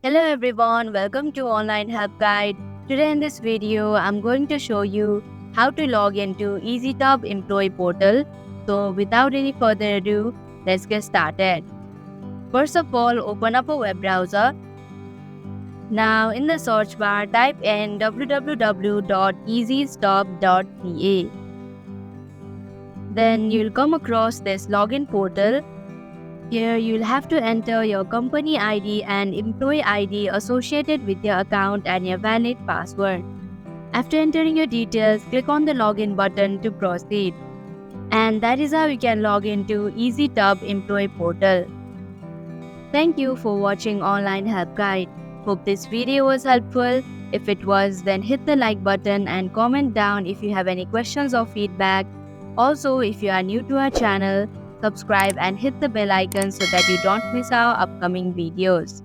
Hello everyone, welcome to Online Help Guide. Today in this video, I'm going to show you how to log into Easystub Employee Portal. So without any further ado, let's get started. First of all, open up a web browser. Now in the search bar, type in www.easystub.ca. Then you'll come across this login portal. Here, you'll have to enter your company ID and employee ID associated with your account and your valid password. After entering your details, click on the login button to proceed. And that is how you can log into Easystub Employee Portal. Thank you for watching Online Help Guide. Hope this video was helpful. If it was, then hit the like button and comment down if you have any questions or feedback. Also, if you are new to our channel, subscribe and hit the bell icon so that you don't miss our upcoming videos.